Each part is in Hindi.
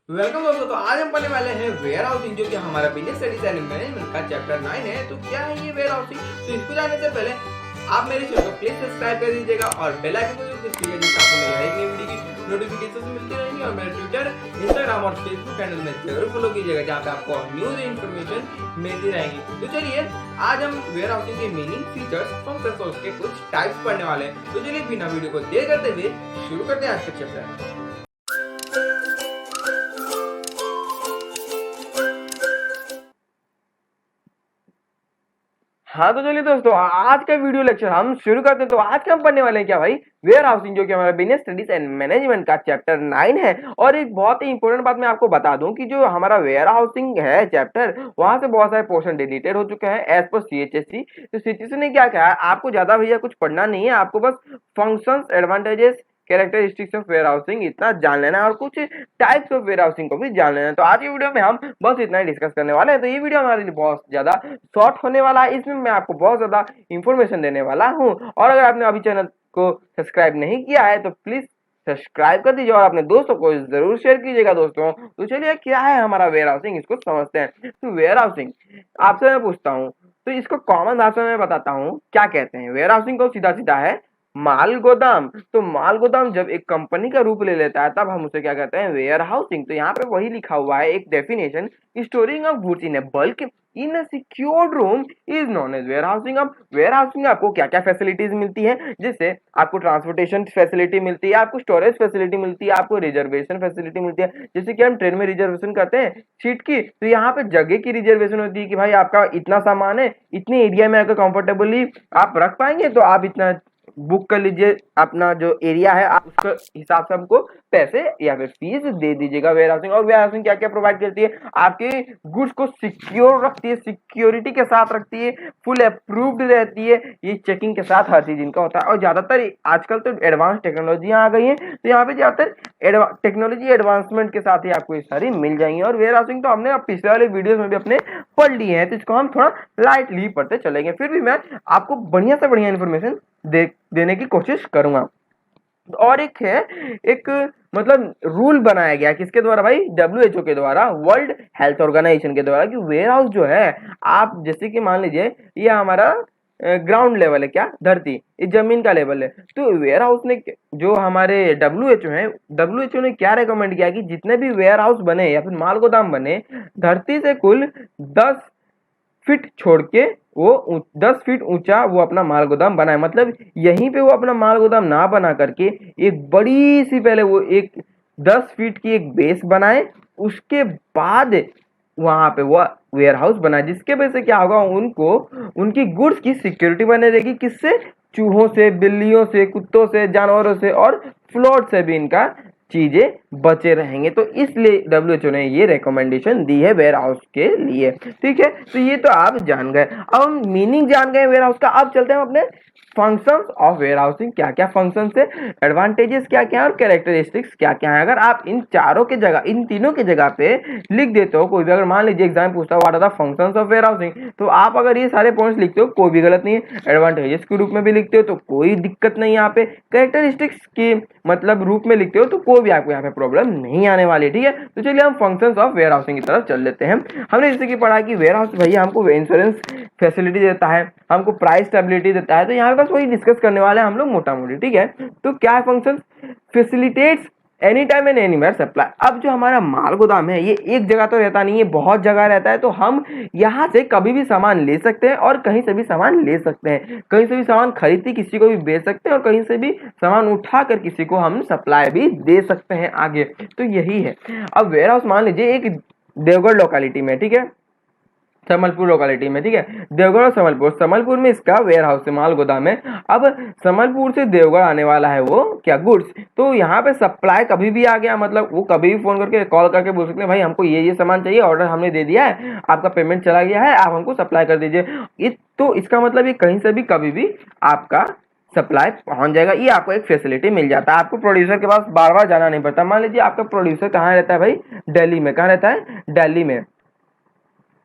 वेलकम दोस्तों। तो आज हम पढ़ने वाले हैं वेयर हाउसिंग, जो कि हमारा बिजनेस स्टडीज एंड मैनेजमेंट का चैप्टर 9 है। तो क्या है ये वेयर हाउसिंग? तो इसको जानने से पहले आप मेरे चैनल को प्लीज सब्सक्राइब कर दीजिएगा और बेल आइकन को जरूर प्रेस कीजिएगा, जिससे आपको मेरी हर एक नई वीडियो की नोटिफिकेशन मिलती रहेंगी। और मेरे ट्विटर, इंस्टाग्राम और फेसबुक हैंडल में जरूर फॉलो कीजिएगा, जहाँ पे आपको न्यूज इन्फॉर्मेशन मिलती रहेंगी। तो चलिए आज हम वेयर हाउसिंग के मीनिंग, फीचर्स, फंक्शंस और उसके कुछ टाइप्स पढ़ने वाले हैं। तो चलिए बिना वीडियो को देर करते हुए शुरू करते हैं आज का चैप्टर। हाँ तो चलिए दोस्तों, आज का वीडियो लेक्चर हम शुरू करते हैं। तो आज के हम पढ़ने वाले हैं क्या भाई? वेयर हाउसिंग, जो कि हमारा बिजनेस स्टडीज एंड मैनेजमेंट का चैप्टर 9 है। और एक बहुत ही इंपॉर्टेंट बात मैं आपको बता दूं कि जो हमारा वेयर हाउसिंग है चैप्टर, वहां से बहुत सारे पोर्शन डिलीटेड हो चुके हैं एज पर सीएचएससी। तो सीएचएससी ने क्या कहा, आपको ज्यादा भैया कुछ पढ़ना नहीं है, आपको बस functions, advantages, characteristics of warehousing इतना जान लेना है और कुछ टाइप्स ऑफ वेयर हाउसिंग को भी जान लेना है। तो आज की वीडियो में हम बस इतना ही डिस्कस करने वाले हैं। तो ये वीडियो हमारे लिए बहुत ज्यादा शॉर्ट होने वाला है, इसमें मैं आपको बहुत ज्यादा इंफॉर्मेशन देने वाला हूँ। और अगर आपने अभी चैनल को सब्सक्राइब नहीं किया है तो प्लीज सब्सक्राइब कर दीजिए और अपने दोस्तों को जरूर शेयर कीजिएगा दोस्तों। तो चलिए क्या है हमारा वेयर हाउसिंग, इसको समझते हैं। तो वेयर हाउसिंग आपसे मैं पूछता हूँ, तो इसको कॉमन भाषा में बताता हूँ क्या कहते हैं। वेयर हाउसिंग को सीधा सीधा है माल गोदाम। तो माल गोदाम जब एक कंपनी का रूप ले लेता है तब हम उसे क्या कहते हैं, वेयर हाउसिंग। तो यहाँ पे वही लिखा हुआ है एक definition, storing of goods in a bulk in a secured room is known as warehousing. अब वेयर हाउसिंग में आपको क्या क्या फैसिलिटीज मिलती है, जिससे आपको ट्रांसपोर्टेशन फैसिलिटी मिलती है, आपको स्टोरेज फैसिलिटी मिलती है, आपको रिजर्वेशन फैसिलिटी मिलती है। जैसे कि हम ट्रेन में रिजर्वेशन करते हैं सीट की, तो यहाँ पे जगह की रिजर्वेशन होती है कि भाई आपका इतना सामान है, इतने एरिया में अगर कंफर्टेबली आप रख पाएंगे तो आप इतना बुक कर लीजिए, अपना जो एरिया है आप उसके हिसाब से हमको पैसे या फिर फीस दे दीजिएगा। वेयर हाउसिंग, और वेयर हाउसिंग क्या क्या प्रोवाइड करती है, आपके गुड्स को सिक्योर रखती है, सिक्योरिटी के साथ रखती है, फुल अप्रूव्ड रहती है, ये चेकिंग के साथ हर चीज इनका होता है। और ज्यादातर आजकल तो एडवांस टेक्नोलॉजियां आ गई हैं, तो यहाँ पे ज्यादातर टेक्नोलॉजी एडवांसमेंट के साथ ही आपको ये सारी मिल जाएंगी। और वेयर हाउसिंग तो हमने पिछले वाले वीडियोस में भी अपने पढ़ लिए हैं, तो इसको हम थोड़ा लाइटली पढ़ते चलेंगे। फिर भी मैं आपको बढ़िया से बढ़िया इन्फॉर्मेशन देने की कोशिश करूंगा। और एक है, एक मतलब रूल बनाया गया किसके द्वारा भाई, डब्ल्यूएचओ के द्वारा, वर्ल्ड हेल्थ ऑर्गेनाइजेशन के द्वारा, कि वेयर हाउस जो है, आप जैसे कि मान लीजिए ये हमारा ग्राउंड लेवल है, क्या धरती, ये जमीन का लेवल है। तो वेयर हाउस ने, जो हमारे डब्ल्यूएचओ है, डब्ल्यूएचओ ने क्या रेकमेंड किया कि जितने भी वेयर हाउस बने या फिर माल गोदाम बने, धरती से कुल 10 फीट छोड़ के वो 10 फीट ऊंचा वो अपना माल गोदाम बनाए। मतलब यहीं पे वो अपना माल गोदाम ना बना करके एक बड़ी सी, पहले वो एक 10 फीट की एक बेस बनाए, उसके बाद वहां पे वो वेयर हाउस बनाए, जिसके वजह से क्या होगा, उनको उनकी गुड्स की सिक्योरिटी बने रहेगी। किससे? चूहों से, बिल्लियों से, कुत्तों से, जानवरों से और फ्लड से भी इनका चीजें बचे रहेंगे। तो इसलिए डब्ल्यूएचओ ने ये रिकमेंडेशन दी है वेयर हाउस के लिए। ठीक है, तो ये तो आप जान गए। अब हम मीनिंग जान गए वेयर हाउस का, अब चलते हैं अपने फंक्शंस ऑफ वेयर हाउसिंग। क्या क्या फंक्शंस है, एडवांटेजेस क्या क्या है और कैरेक्टरिस्टिक्स क्या क्या है। अगर आप इन चारों के जगह, इन तीनों के जगह पे लिख देते हो, कोई भी अगर मान लीजिए एग्जाम पूछता हो what are the functions of warehousing, तो आप अगर ये सारे पॉइंट्स लिखते हो कोई भी गलत नहीं है। एडवांटेजेस के रूप में भी लिखते हो तो कोई दिक्कत नहीं है यहाँ पे। कैरेक्टरिस्टिक्स के मतलब रूप में लिखते हो तो कोई भी आपको यहाँ पे प्रॉब्लम नहीं आने वाली। ठीक है, तो चलिए हम फंक्शंस ऑफ वेयर हाउसिंग की तरफ चल लेते हैं। हमने जैसे कि पढ़ा कि वेयर हाउस भैया हमको इंश्योरेंस फैसिलिटी देता है, हमको प्राइस स्टेबिलिटी देता है। तो यहाँ पे बस वही डिस्कस करने वाले हैं हम लोग मोटा मोटी। ठीक है, तो क्या है function, facilitates any time and anywhere supply. अब जो हमारा माल गोदाम है, ये एक जगह तो रहता नहीं है, बहुत जगह रहता है। तो हम यहाँ से कभी भी सामान ले सकते हैं और कहीं से भी सामान ले सकते हैं, कहीं से भी सामान खरीद के किसी को भी बेच सकते हैं और कहीं से भी सामान उठा कर किसी को हम सप्लाई भी दे सकते हैं आगे। तो यही है। अब वेयर हाउस मान लीजिए एक देवगढ़ लोकेलिटी में, ठीक है, समलपुर लोकेलिटी में, ठीक है, देवगढ़ और समलपुर में इसका वेयर हाउस है, माल गोदाम है। अब समलपुर से देवगढ़ आने वाला है वो क्या, गुड्स। तो यहाँ पे सप्लाई कभी भी आ गया, मतलब वो कभी भी फोन करके, कॉल करके बोल सकते हैं भाई हमको ये सामान चाहिए, ऑर्डर हमने दे दिया है, आपका पेमेंट चला गया है, आप हमको सप्लाई कर दीजिए। तो इसका मतलब ये कहीं से भी कभी भी आपका सप्लाई पहुंच जाएगा। ये आपको एक फैसिलिटी मिल जाता है, आपको प्रोड्यूसर के पास बार बार जाना नहीं पड़ता। मान लीजिए आपका प्रोड्यूसर कहाँ रहता है भाई, दिल्ली में। कहाँ रहता है, दिल्ली में।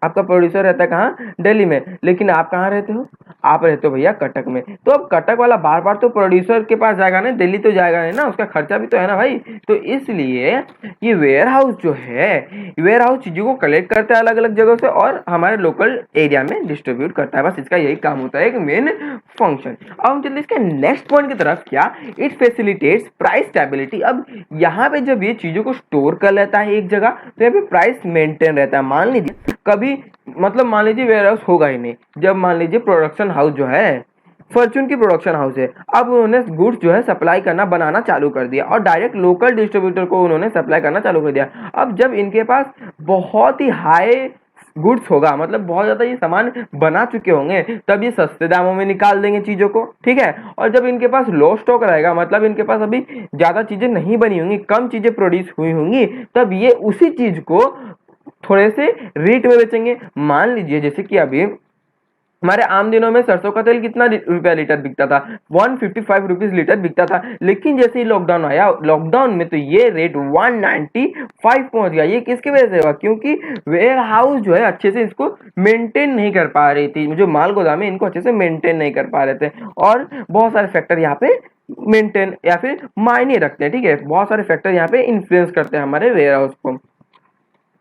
आपका प्रोड्यूसर रहता है कहाँ, दिल्ली में, लेकिन आप कहाँ रहते हो, आप रहते हो भैया कटक में। तो अब कटक वाला बार बार तो प्रोड्यूसर के पास जाएगा नहीं, दिल्ली तो जाएगा नहीं ना, उसका खर्चा भी तो है ना भाई। तो इसलिए ये वेयर हाउस जो है, वेयर हाउस चीजों को कलेक्ट करता है अलग अलग जगह से और हमारे लोकल एरिया में डिस्ट्रीब्यूट करता है, बस इसका यही काम होता है, एक मेन फंक्शन। अब हम चलते इसके नेक्स्ट पॉइंट की तरफ, क्या, इट फैसिलिटेट्स प्राइस स्टेबिलिटी। अब यहाँ पे जब ये चीजों को स्टोर कर लेता है एक जगह, तो यहाँ पे प्राइस मेंटेन रहता है। मान लीजिए कभी, मतलब मान लीजिए वेयर हाउस होगा ही नहीं, जब मान लीजिए प्रोडक्शन हाउस जो है, फॉर्च्यून की प्रोडक्शन हाउस है, अब उन्होंने गुड्स जो है सप्लाई करना, बनाना चालू कर दिया और डायरेक्ट लोकल डिस्ट्रीब्यूटर को उन्होंने सप्लाई करना चालू कर दिया। अब जब इनके पास बहुत ही हाई गुड्स होगा, मतलब बहुत ज्यादा ये सामान बना चुके होंगे, तब ये सस्ते दामों में निकाल देंगे चीजों को, ठीक है। और जब इनके पास लो स्टॉक रहेगा, मतलब इनके पास अभी ज्यादा चीजें नहीं बनी होंगी, कम चीजें प्रोड्यूस हुई होंगी, तब ये उसी चीज को थोड़े से रेट में बेचेंगे। मान लीजिए जैसे कि अभी हमारे आम दिनों में सरसों का तेल कितना रुपया लीटर बिकता था, 155 रुपीज लीटर बिकता था, लेकिन जैसे ही लॉकडाउन आया, लॉकडाउन में तो ये रेट 195 पहुंच गया। ये किसकी वजह से हुआ, क्योंकि वेयर हाउस जो है अच्छे से इसको मेंटेन नहीं कर पा रही थी, जो माल गोदाम है इनको अच्छे से मेंटेन नहीं कर पा रहे थे, और बहुत सारे फैक्टर यहाँ पे मेंटेन या फिर मायने रखते हैं, ठीक है, बहुत सारे फैक्टर यहाँ पे इन्फ्लुएंस करते हैं हमारे वेयर हाउस को।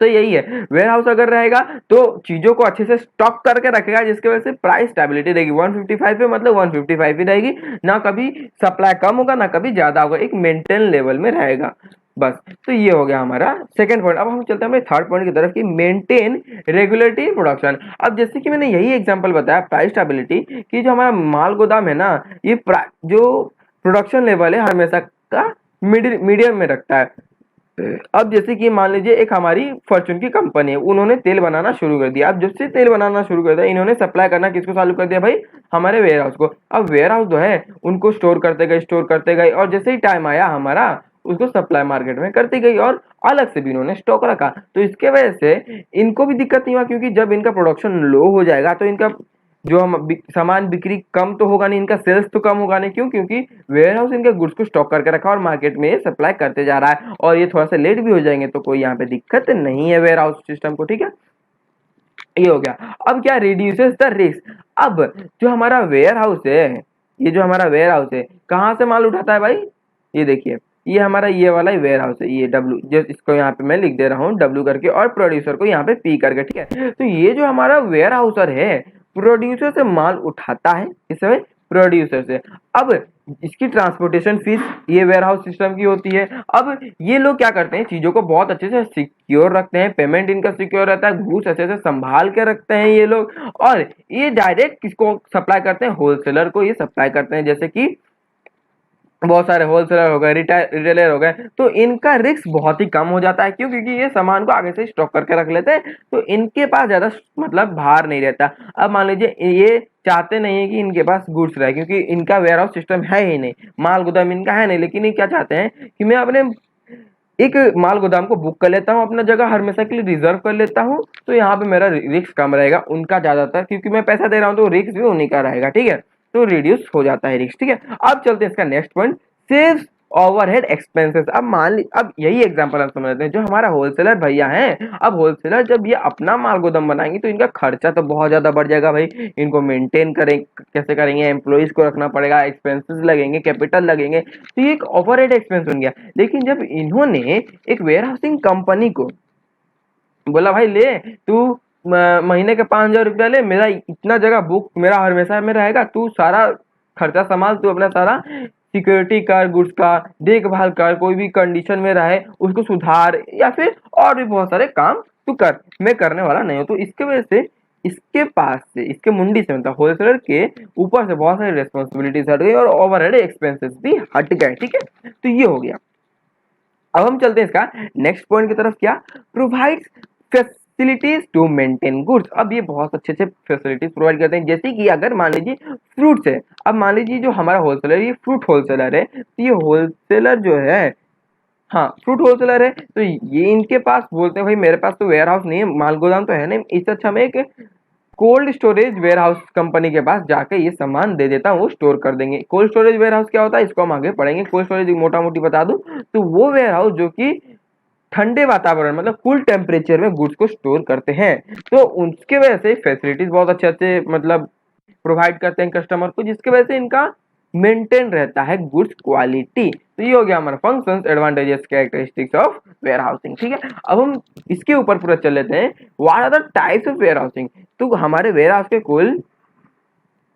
तो यही है, वेयर हाउस अगर रहेगा तो चीजों को अच्छे से स्टॉक करके रखेगा, जिसकी वजह से प्राइस स्टेबिलिटी रहेगी। 155 पे मतलब 155 ही रहेगी, ना कभी सप्लाई कम होगा ना कभी ज्यादा होगा, एक मेंटेन लेवल में रहेगा बस। तो ये हो गया हमारा सेकंड पॉइंट। अब हम चलते हैं हमारे थर्ड पॉइंट की तरफ की, मेंटेन रेगुलेटरी इन प्रोडक्शन। अब जैसे कि मैंने यही एग्जांपल बताया प्राइस स्टेबिलिटी कि जो हमारा माल गोदाम है ना, ये जो प्रोडक्शन लेवल है हमेशा का मीडियम में रखता है। अब जैसे कि मान लीजिए एक हमारी फॉर्च्यून की कंपनी है, उन्होंने तेल बनाना शुरू कर दिया। अब जब से तेल बनाना शुरू कर दिया, इन्होंने सप्लाई करना किसको चालू कर दिया भाई, हमारे वेयर हाउस को। अब वेयर हाउस जो है उनको स्टोर करते गए और जैसे ही टाइम आया हमारा, उसको सप्लाई मार्केट में करती गई और अलग से भी इन्होंने स्टॉक रखा। तो इसके वजह से इनको भी दिक्कत नहीं हुआ, क्योंकि जब इनका प्रोडक्शन लो हो जाएगा तो इनका जो हम सामान बिक्री कम तो होगा नहीं, इनका सेल्स तो कम होगा नहीं। क्यों, क्योंकि वेयर हाउस इनके गुड्स को स्टॉक करके रखा और मार्केट में सप्लाई करते जा रहा है, और ये थोड़ा सा लेट भी हो जाएंगे तो कोई यहाँ पे दिक्कत नहीं है वेयर हाउस सिस्टम को, ठीक है। ये हो गया। अब क्या, रिड्यूसेस द रिस्क। अब जो हमारा वेयर हाउस है, ये जो हमारा वेयर हाउस है कहाँ से माल उठाता है भाई, ये देखिए, ये हमारा ये वाला ही वेयर हाउस है, ये डब्ल्यू, जो इसको यहाँ पे मैं लिख दे रहा हूँ डब्ल्यू करके, और प्रोड्यूसर को यहाँ पे पी करके, ठीक है। तो ये जो हमारा वेयर हाउसर है, प्रोड्यूसर से माल उठाता है, इस समय प्रोड्यूसर से। अब इसकी ट्रांसपोर्टेशन फीस ये वेयर हाउस सिस्टम की होती है। अब ये लोग क्या करते हैं, चीजों को बहुत अच्छे से सिक्योर रखते हैं, पेमेंट इनका सिक्योर रहता है, घूस अच्छे से संभाल के रखते हैं ये लोग, और ये डायरेक्ट किसको सप्लाई करते हैं, होलसेलर को ये सप्लाई करते हैं। जैसे कि बहुत सारे होलसेलर हो गए, रिटेलर हो गए, तो इनका रिस्क बहुत ही कम हो जाता है। क्यों, क्योंकि ये सामान को आगे से स्टॉक करके रख लेते हैं, तो इनके पास ज्यादा मतलब भार नहीं रहता। अब मान लीजिए ये चाहते नहीं है कि इनके पास गुड्स रहे, क्योंकि इनका वेयर हाउस सिस्टम है ही नहीं, माल गोदाम इनका है नहीं, लेकिन ये क्या चाहते हैं कि मैं अपने एक माल गोदाम को बुक कर लेता हूँ, अपना जगह हमेशा के लिए रिजर्व कर लेता हूँ, तो यहाँ पे मेरा रिस्क कम रहेगा, उनका ज्यादातर, क्योंकि मैं पैसा दे रहा हूँ तो रिस्क भी उन्हीं का रहेगा, ठीक है। तो रिड्यूस हो जाता है रिस्क, ठीक है। अब चलते हैं इसका next point, saves overhead expenses. अब मान ली, अब यही एग्जांपल हम समझते हैं, जो हमारा होलसेलर भैया हैं, अब होलसेलर जब ये अपना माल गोदाम बनाएंगे तो इनका खर्चा तो बहुत ज्यादा बढ़ जाएगा भाई, इनको मेंटेन करें कैसे करेंगे, एम्प्लॉइज को रखना पड़ेगा, एक्सपेंसेस लगेंगे, कैपिटल लगेंगे, तो ये एक ओवरहेड एक्सपेंस बन गया। लेकिन जब इन्होंने एक वेयर हाउसिंग कंपनी को बोला, भाई ले तू महीने के 5,000 रुपया ले, मेरा इतना जगह बुक मेरा हमेशा में रहेगा, तू सारा खर्चा संभाल, तू अपना सारा सिक्योरिटी कर, गुड्स का देखभाल कर, कोई भी कंडीशन में रहे उसको सुधार, या फिर और भी बहुत सारे काम तू कर, मैं करने वाला नहीं हूँ। तो इसके वजह से इसके पास से, इसके मुंडी से, मतलब होलसेलर के ऊपर से बहुत सारी रेस्पॉन्सिबिलिटीज हट गई और ओवरहेड एक्सपेंसेस भी हट गए, ठीक है। तो ये हो गया। अब हम चलते हैं इसका नेक्स्ट पॉइंट की तरफ, क्या, provide facilities to maintain goods. अब ये बहुत अच्छे से फैसिलिटीज प्रोवाइड करते हैं, जैसे कि अगर मान लीजिए फ्रूट्स है, अब मान लीजिए जो हमारा होलसेलर, ये फ्रूट होलसेलर है, तो ये होलसेलर जो है, हाँ फ्रूट होलसेलर है, तो ये इनके पास बोलते हैं, भाई मेरे पास तो वेयर हाउस नहीं है, माल गोदाम तो है नहीं, इससे अच्छा मैं एक cold storage warehouse company के पास जाके ये सामान दे देता हूँ, वो स्टोर कर देंगे। कोल्ड स्टोरेज वेयर हाउस क्या होता है, इसको हम आगे पढ़ेंगे। कोल्ड स्टोरेज मोटा मोटी बता दूं तो वो वेयर हाउस जो कि ठंडे वातावरण मतलब कूल टेम्परेचर में गुड्स को स्टोर करते हैं। तो उसके वजह से फैसिलिटीज बहुत अच्छे अच्छे मतलब प्रोवाइड करते हैं कस्टमर को, जिसकी वजह से इनका मेंटेन रहता है गुड्स क्वालिटी। तो ये हो गया हमारा functions, advantages, characteristics of warehousing. ठीक है, अब हम इसके ऊपर पूरा चल लेते हैं, what are the types of warehousing. तो हमारे वेयर हाउस के कुल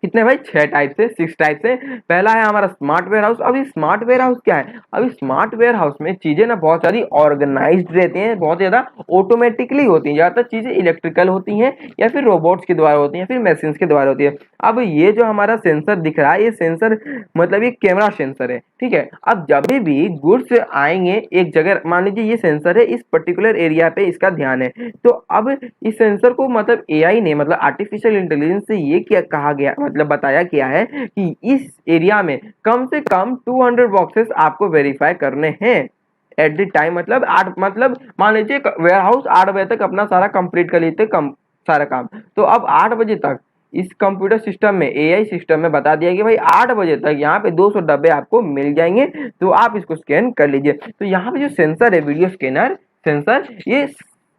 कितने भाई, 6 टाइप से, 6 टाइप से। पहला है हमारा स्मार्ट वेयर हाउस। अभी स्मार्ट वेयर हाउस क्या है, अभी स्मार्ट वेयर हाउस में चीजें ना बहुत सारी ऑर्गेनाइज्ड रहती हैं, बहुत ज्यादा ऑटोमेटिकली होती हैं, ज्यादातर चीजें इलेक्ट्रिकल होती हैं या फिर रोबोट्स के द्वारा होती हैं, फिर मशीन के द्वारा होती है। अब ये जो हमारा सेंसर दिख रहा है, ये सेंसर मतलब ये कैमरा सेंसर है। ठीक है, अब जब भी गुड्स आएंगे एक जगह, मान लीजिए ये सेंसर है, इस पर्टिकुलर एरिया पे इसका ध्यान है, तो अब इस सेंसर को मतलब एआई ने मतलब आर्टिफिशियल इंटेलिजेंस से ये क्या कहा गया, मतलब बताया गया है कि इस एरिया में कम से कम 200 बॉक्सेस आपको वेरीफाई करने हैं एट द टाइम। मतलब 8 मतलब मान लीजिए वेयर हाउस 8 बजे तक अपना सारा कंप्लीट कर लेते सारा काम, तो अब 8 बजे तक इस कंप्यूटर सिस्टम में, एआई सिस्टम में बता दिया कि भाई 8 बजे तक यहाँ पे 200 डब्बे आपको मिल जाएंगे, तो आप इसको स्कैन कर लीजिए। तो यहाँ पे जो सेंसर है, वीडियो स्कैनर सेंसर, ये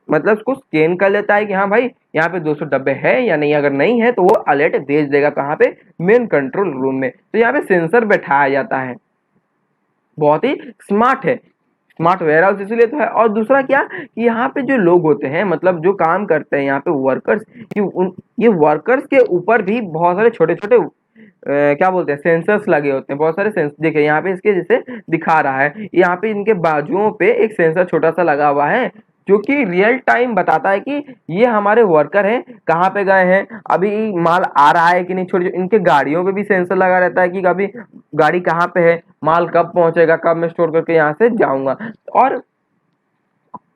मतलब उसको स्कैन कर लेता है कि हाँ भाई यहाँ पे 200 डब्बे है या नहीं, अगर नहीं है तो वो अलर्ट भेज देगा कहाँ पे, मेन कंट्रोल रूम में। तो यहाँ पे सेंसर बैठाया जाता है, बहुत ही स्मार्ट है, स्मार्ट वेयर हाउस इसलिए तो है। और दूसरा क्या कि यहाँ पे जो लोग होते हैं, मतलब जो काम करते हैं यहाँ पे वर्कर्स, ये वर्कर्स के ऊपर भी बहुत सारे छोटे छोटे क्या बोलते हैं, सेंसर्स लगे होते हैं, बहुत सारे सेंसर। देखिए यहाँ पे इसके जैसे दिखा रहा है, यहाँ पे इनके बाजुओं पे एक सेंसर छोटा सा लगा हुआ है, जो कि रियल टाइम बताता है कि ये हमारे वर्कर हैं, कहाँ पे गए हैं, अभी माल आ रहा है कि नहीं। छोटे इनके गाड़ियों पे भी सेंसर लगा रहता है कि अभी गाड़ी कहाँ पे है, माल कब पहुंचेगा, कब मैं स्टोर करके यहाँ से जाऊंगा। और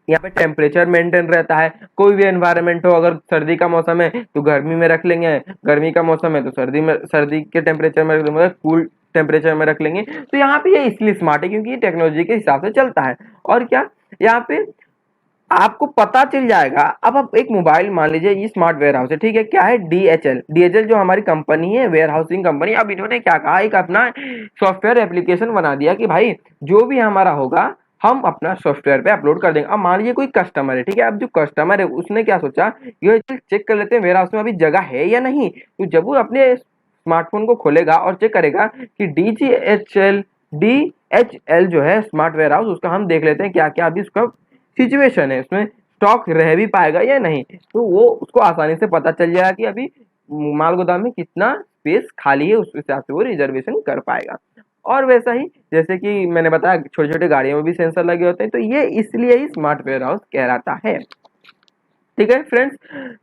यहाँ पे टेम्परेचर मेंटेन रहता है, कोई भी एनवायरनमेंट हो, अगर सर्दी का मौसम है तो गर्मी में रख लेंगे, गर्मी का मौसम है तो सर्दी में, सर्दी के टेम्परेचर में रख लेंगे, मतलब कूल टेम्परेचर में रख लेंगे। तो यहाँ पे ये इसलिए स्मार्ट है क्योंकि ये टेक्नोलॉजी के हिसाब से चलता है। और क्या, यहाँ पे आपको पता चल जाएगा। अब आप एक मोबाइल मान लीजिए, ये स्मार्ट वेयर हाउस है, ठीक है, क्या है, डीएचएल जो हमारी कंपनी है, वेयर हाउसिंग कंपनी। अब इन्होंने क्या कहा, एक अपना सॉफ्टवेयर एप्लीकेशन बना दिया कि भाई जो भी हमारा होगा हम अपना सॉफ्टवेयर पे अपलोड कर देंगे। अब मान लीजिए कोई कस्टमर है, ठीक है, अब जो कस्टमर है उसने क्या सोचा, ये चेक कर लेते हैं वेयर हाउस में अभी जगह है या नहीं। तो जब वो अपने स्मार्टफोन को खोलेगा और चेक करेगा कि डीएचएल जो है स्मार्ट वेयर हाउस, उसका हम देख लेते हैं क्या क्या अभी उसका सिचुएशन है, उसमें स्टॉक रह भी पाएगा या नहीं। तो वो उसको आसानी से पता चल जाएगा कि अभी माल गोदाम में कितना स्पेस खाली है, उस हिसाब से वो रिजर्वेशन कर पाएगा। और वैसा ही जैसे कि मैंने बताया, छोटे छोटे गाड़ियों में भी सेंसर लगे होते हैं, तो ये इसलिए ही स्मार्ट वेयर हाउस कहलाता है। ठीक है फ्रेंड्स,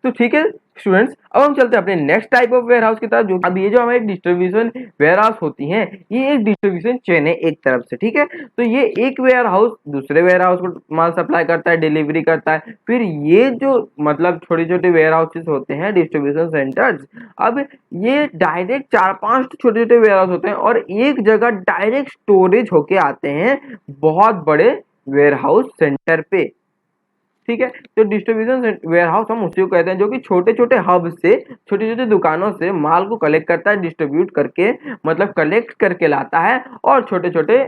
तो ठीक है स्टूडेंट्स, अब हम चलते हैं अपने next type of warehouse की तरफ। जो अब ये जो हमारी डिस्ट्रीब्यूशन वेयर हाउस होती हैं, ये एक डिस्ट्रीब्यूशन चेन है एक तरफ से। ठीक है, तो ये एक वेयर हाउस दूसरे वेयर हाउस को माल सप्लाई करता है, डिलीवरी करता है। फिर ये जो मतलब छोटे छोटे वेयर हाउसेस होते हैं, डिस्ट्रीब्यूशन सेंटर्स, अब ये डायरेक्ट 4-5 छोटे छोटे वेयर हाउस होते हैं और एक जगह डायरेक्ट स्टोरेज होके आते हैं बहुत बड़े वेयर हाउस सेंटर पे। ठीक है, तो डिस्ट्रीब्यूशन वेयर हाउस हम उसी को कहते हैं जो कि छोटे छोटे हब से, छोटी छोटी दुकानों से माल को कलेक्ट करता है, डिस्ट्रीब्यूट करके मतलब कलेक्ट करके लाता है और छोटे छोटे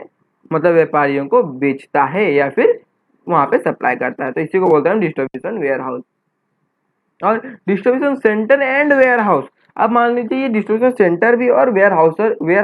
मतलब व्यापारियों को बेचता है या फिर वहां पे सप्लाई करता है। तो इसी को बोलते हैं डिस्ट्रीब्यूशन वेयर हाउस। और distribution centre and warehouse, अब मान लीजिए ये डिस्ट्रीब्यूशन सेंटर भी और वेयर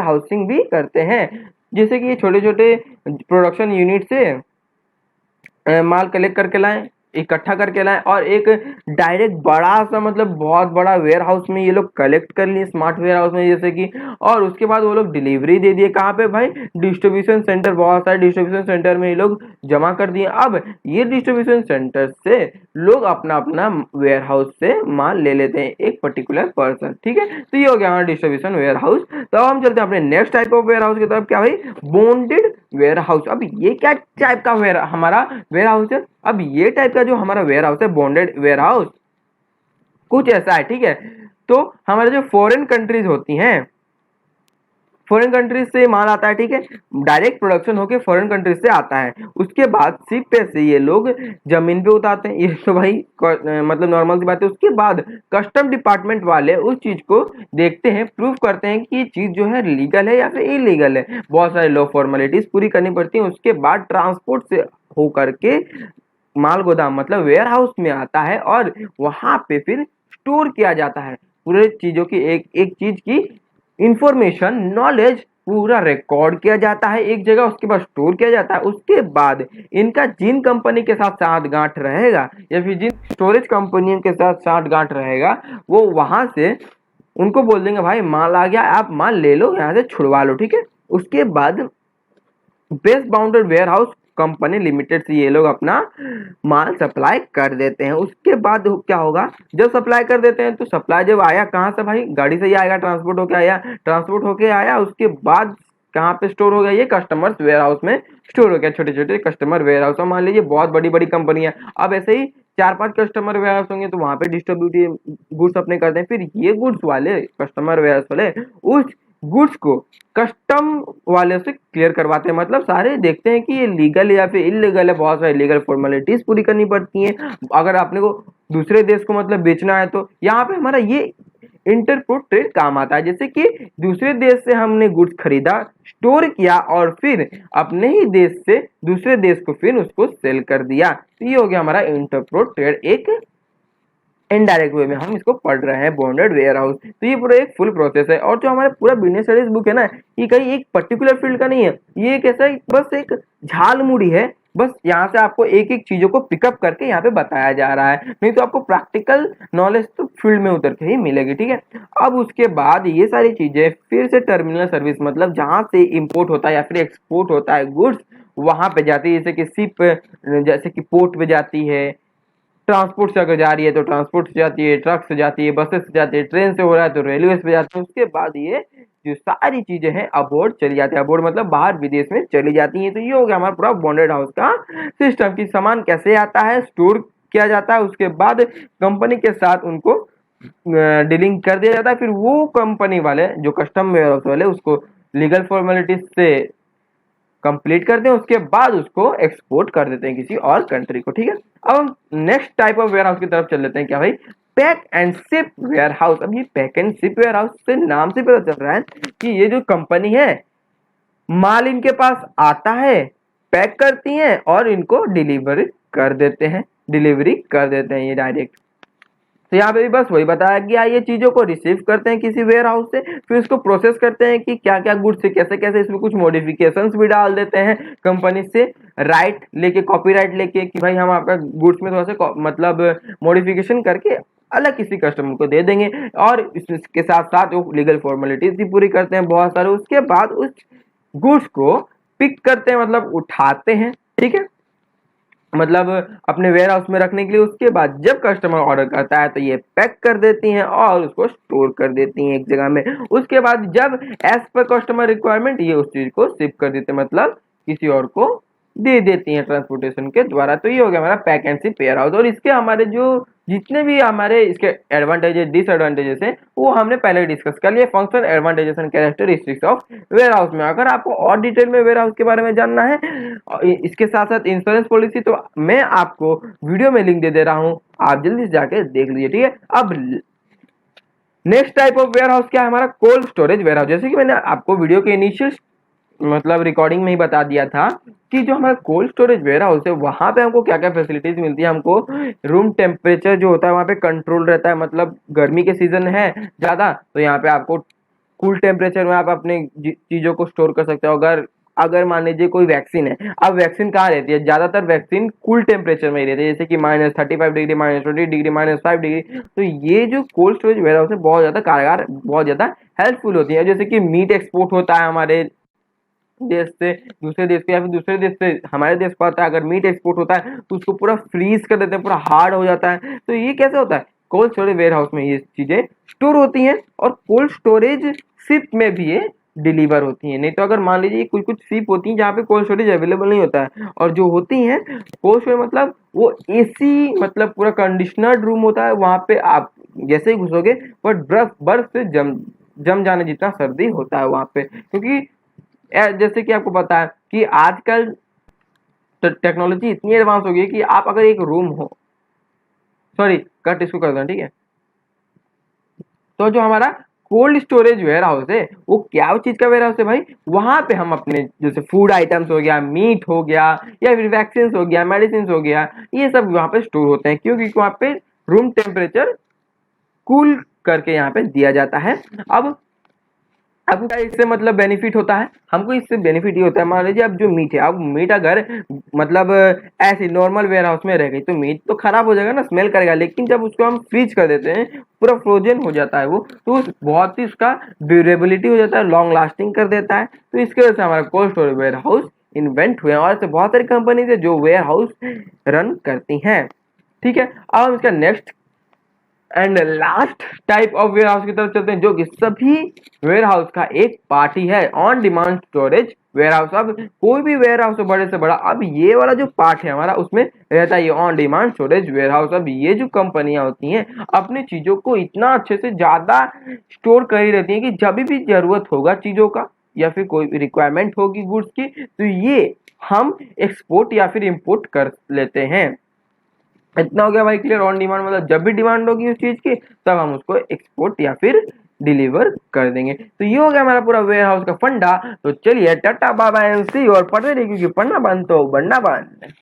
हाउसिंग भी करते हैं। जैसे कि ये छोटे छोटे प्रोडक्शन यूनिट से माल कलेक्ट करके लाएं, इकट्ठा करके लाएं और एक डायरेक्ट बड़ा सा मतलब बहुत बड़ा वेयर हाउस में ये लोग कलेक्ट कर लिए, स्मार्ट वेयर हाउस में जैसे कि, और उसके बाद वो लोग डिलीवरी दे दिए कहाँ पे भाई, डिस्ट्रीब्यूशन सेंटर, बहुत सारे डिस्ट्रीब्यूशन सेंटर में ये लोग जमा कर दिए। अब ये डिस्ट्रीब्यूशन सेंटर से लोग अपना अपना वेयर हाउस से माल ले लेते हैं, एक पर्टिकुलर पर्सन। ठीक है, तो ये हो गया हमारा डिस्ट्रीब्यूशन वेयर हाउस। तो अब हम चलते हैं अपने next type of warehouse की तरफ, क्या भाई, बॉन्डेड वेयर हाउस। अब ये क्या टाइप का हमारा वेयर हाउस है, अब ये टाइप का जो हमारा वेयर हाउस है बॉन्डेड वेयर हाउस कुछ ऐसा है। ठीक है, तो हमारे जो फॉरेन कंट्रीज होती हैं, फॉरेन कंट्रीज से माल आता है, ठीक है, डायरेक्ट प्रोडक्शन होके फॉरेन कंट्रीज से आता है। उसके बाद शिप पे से ये लोग जमीन पे उतारते हैं, ये तो भाई मतलब नॉर्मल सी बात है। उसके बाद कस्टम डिपार्टमेंट वाले उस चीज को देखते हैं, प्रूव करते हैं कि ये चीज जो है लीगल है या फिर इलीगल है। बहुत सारे लॉ फॉर्मेलिटीज पूरी करनी पड़ती है। उसके बाद ट्रांसपोर्ट से होकर के माल गोदाम मतलब वेयर हाउस में आता है और वहां पे फिर स्टोर किया जाता है। पूरे चीजों की एक एक चीज की इंफॉर्मेशन नॉलेज पूरा रिकॉर्ड किया जाता है एक जगह, उसके बाद स्टोर किया जाता है। उसके बाद इनका जिन कंपनी के साथ साठगांठ रहेगा या फिर जिन स्टोरेज कंपनियों के साथ साठगांठ रहेगा, वो वहां से उनको बोल देंगे भाई माल आ गया, आप माल ले लो, यहाँ से छुड़वा लो, ठीक है। उसके बाद best bounded warehouse company limited से ये लोग अपना माल सप्लाई कर देते हैं। उसके बाद क्या होगा, जब सप्लाई कर देते हैं तो सप्लाई जब आया कहाँ से भाई, गाड़ी से ही आएगा, ट्रांसपोर्ट होके आया, ट्रांसपोर्ट होके आया, उसके बाद कहाँ पे स्टोर हो गया, ये कस्टमर्स वेयर हाउस में स्टोर हो गया। छोटे छोटे कस्टमर वेयर हाउस, मान लीजिए बहुत बड़ी बड़ी कंपनी है, अब ऐसे ही 4-5 कस्टमर वेयर हाउस होंगे तो वहां पे डिस्ट्रीब्यूट गुड्स अपने करते हैं। फिर ये गुड्स वाले कस्टमर वेयर हाउस वाले उस गुड्स को कस्टम वाले से क्लियर करवाते हैं, मतलब सारे देखते हैं कि ये लीगल है या फिर इलीगल है। बहुत सारी लीगल फॉर्मेलिटीज पूरी करनी पड़ती हैं अगर आपने को दूसरे देश को मतलब बेचना है। तो यहाँ पे हमारा ये इंटरपोर्ट ट्रेड काम आता है, जैसे कि दूसरे देश से हमने गुड्स खरीदा, स्टोर किया और फिर अपने ही देश से दूसरे देश को फिर उसको सेल कर दिया। तो ये हो गया हमारा इंटरपोर्ट ट्रेड, एक इनडायरेक्ट वे में हम इसको पढ़ रहे हैं बॉन्डेड वेयर हाउस। तो ये पूरा एक फुल प्रोसेस है। और जो हमारा पूरा बिजनेस स्टडीज बुक है ना, ये कहीं एक पर्टिकुलर फील्ड का नहीं है, ये एक ऐसा बस एक झाल मुड़ी है। बस यहाँ से आपको एक एक चीजों को पिकअप करके यहाँ पे बताया जा रहा है, नहीं तो आपको प्रैक्टिकल नॉलेज तो फील्ड में उतर के ही मिलेगी, ठीक है। अब उसके बाद ये सारी चीजें फिर से टर्मिनल सर्विस मतलब जहाँ से इंपोर्ट होता है या फिर एक्सपोर्ट होता है गुड्स, वहां पे जाती है, जैसे कि शिप, जैसे कि पोर्ट पे जाती है, ट्रांसपोर्ट से अगर जा रही है तो ट्रांसपोर्ट से जाती है, ट्रक से जाती है, बसेस से जाती है, ट्रेन से हो रहा है तो रेलवे पे जाती है। उसके बाद ये जो सारी चीजें हैं अबोर्ड चली जाती है, अबोर्ड मतलब बाहर विदेश में चली जाती हैं। तो ये हो गया हमारा पूरा बॉन्डेड हाउस का सिस्टम की सामान कैसे आता है, स्टोर किया जाता है, उसके बाद कंपनी के साथ उनको डीलिंग कर दिया जाता है। फिर वो कंपनी वाले जो कस्टम वेयर हाउस वाले उसको लीगल फॉर्मेलिटीज से कंप्लीट करते हैं, उसके बाद उसको एक्सपोर्ट कर देते हैं किसी और कंट्री को, ठीक है। अब हम next type of warehouse की तरफ चल लेते हैं, क्या भाई, pack and ship warehouse. अब ये pack and ship warehouse से नाम से पता चल रहा है कि ये जो कंपनी है माल इनके पास आता है, पैक करती हैं और इनको डिलीवरी कर देते हैं, डिलीवरी कर देते हैं ये डायरेक्ट। तो यहाँ पे भी बस वही बताया गया, ये चीजों को रिसीव करते हैं किसी वेयर हाउस से, फिर उसको प्रोसेस करते हैं कि क्या क्या गुड्स से कैसे कैसे, इसमें कुछ मॉडिफिकेशंस भी डाल देते हैं कंपनी से, राइट लेके, कॉपीराइट लेके कि भाई हम आपका गुड्स में थोड़ा सा मतलब मॉडिफिकेशन करके अलग किसी कस्टमर को दे देंगे। और इसके साथ साथ वो लीगल फॉर्मेलिटीज भी पूरी करते हैं बहुत सारे। उसके बाद उस गुड्स को पिक करते हैं मतलब उठाते हैं, ठीक है, मतलब अपने वेयर हाउस में रखने के लिए। उसके बाद जब कस्टमर ऑर्डर करता है तो ये पैक कर देती हैं और उसको स्टोर कर देती हैं एक जगह में। उसके बाद जब एज पर कस्टमर रिक्वायरमेंट ये उस चीज को शिप कर देते हैं, मतलब किसी और को दे देती हैं ट्रांसपोर्टेशन के द्वारा। तो ये हो गया हमारा pack and ship warehouse. और इसके हमारे जो जितने भी हमारे इसके एडवांटेजेस डिसएडवांटेजेस हैं वो हमने पहले डिस्कस कर लिए, function, advantages and characteristics of warehouse में। अगर आपको और डिटेल में वेयर हाउस के बारे में जानना है, इसके साथ साथ इंश्योरेंस पॉलिसी, तो मैं आपको वीडियो में लिंक दे दे रहा हूं, आप जल्दी से जाके देख लीजिए, ठीक है। अब next type of warehouse क्या है हमारा, कोल्ड स्टोरेज वेयर हाउस। जैसे कि मैंने आपको वीडियो के इनिशियल मतलब रिकॉर्डिंग में ही बता दिया था कि जो हमारा कोल्ड स्टोरेज वेयर हाउस है वहां पे हमको क्या क्या फैसिलिटीज मिलती है। हमको रूम टेम्परेचर जो होता है वहां पे कंट्रोल रहता है, मतलब गर्मी के सीजन है ज्यादा तो यहाँ पे आपको कूल टेम्परेचर में आप अपने चीजों को स्टोर कर सकते हो। अगर अगर मान लीजिए कोई वैक्सीन है, अब वैक्सीन कहाँ रहती है, ज्यादातर वैक्सीन कूल टेम्परेचर में ही रहती है, जैसे कि -35 डिग्री, -20 डिग्री, -5 डिग्री। तो ये जो कोल्ड स्टोरेज वेयर हाउस है बहुत ज्यादा कारगर, बहुत ज्यादा हेल्पफुल होती है। जैसे कि मीट एक्सपोर्ट होता है हमारे देश से दूसरे देश पे या फिर दूसरे देश से हमारे देश पर आता है, अगर मीट एक्सपोर्ट होता है तो उसको पूरा फ्रीज कर देते हैं, पूरा हार्ड हो जाता है। तो ये कैसे होता है, कोल्ड स्टोरेज वेयर हाउस में ये चीजें स्टोर होती हैं और कोल्ड स्टोरेज शिप में भी ये डिलीवर होती हैं। नहीं तो अगर मान लीजिए कुछ कुछ शिप होती हैं जहाँ पे कोल्ड स्टोरेज अवेलेबल नहीं होता है, और जो होती हैं कोल्ड स्टोरेज मतलब वो एसी मतलब पूरा कंडीशनर्ड रूम होता है, वहां पे आप जैसे ही घुसोगे बट बर्फ से जम जम जाने जितना सर्दी होता है वहां पे, क्योंकि जैसे कि आपको पता है कि आजकल टेक्नोलॉजी इतनी एडवांस हो गई है कि आप अगर एक रूम हो, सॉरी कट इसको कर दें, ठीक है। तो जो हमारा कोल्ड स्टोरेज वेयर हाउस है वो क्या चीज का वेयर हाउस है भाई, वहां पे हम अपने जैसे फूड आइटम्स हो गया, मीट हो गया, या फिर वैक्सीन हो गया, मेडिसिन हो गया, ये सब वहां पे स्टोर होते हैं, क्योंकि वहां पे रूम टेम्परेचर कूल करके यहाँ पे दिया जाता है। अब क्या इससे मतलब बेनिफिट होता है हमको, इससे बेनिफिट ये होता है, मान लीजिए अब जो मीट है, अब मीट अगर मतलब ऐसे नॉर्मल वेयर हाउस में रह गई तो मीट तो खराब हो जाएगा ना, स्मेल करेगा, लेकिन जब उसको हम फ्रीज कर देते हैं, पूरा फ्रोजन हो जाता है वो, तो बहुत ही उसका ड्यूरेबिलिटी हो जाता है, लॉन्ग लास्टिंग कर देता है। तो इसके वजह से हमारा cold storage warehouse invent हुए हैं, और ऐसे बहुत सारी कंपनीज है जो वेयर हाउस रन करती हैं, ठीक है। अब हम इसका next and last type of warehouse की तरफ चलते हैं, जो कि सभी वेयर हाउस का एक पार्ट ही है, on demand storage warehouse. अब कोई भी वेयर हाउस है बड़े से बड़ा, अब ये वाला जो पार्ट है हमारा उसमें रहता है ये on demand storage warehouse. अब ये जो कंपनियां होती हैं अपनी चीजों को इतना अच्छे से ज्यादा स्टोर कर ही रहती हैं कि जब भी जरूरत होगा चीजों का या फिर कोई भी रिक्वायरमेंट होगी गुड्स की, तो ये हम एक्सपोर्ट या फिर इंपोर्ट कर लेते हैं। इतना हो गया भाई क्लियर। ऑन डिमांड मतलब जब भी डिमांड होगी उस चीज की तब हम उसको एक्सपोर्ट या फिर डिलीवर कर देंगे। तो ये हो गया हमारा पूरा वेयर हाउस का फंडा। तो चलिए टाटा बाय बाय एंड सी, और पढ़ते रहिए क्योंकि पढ़ना बंद तो बनना बंद।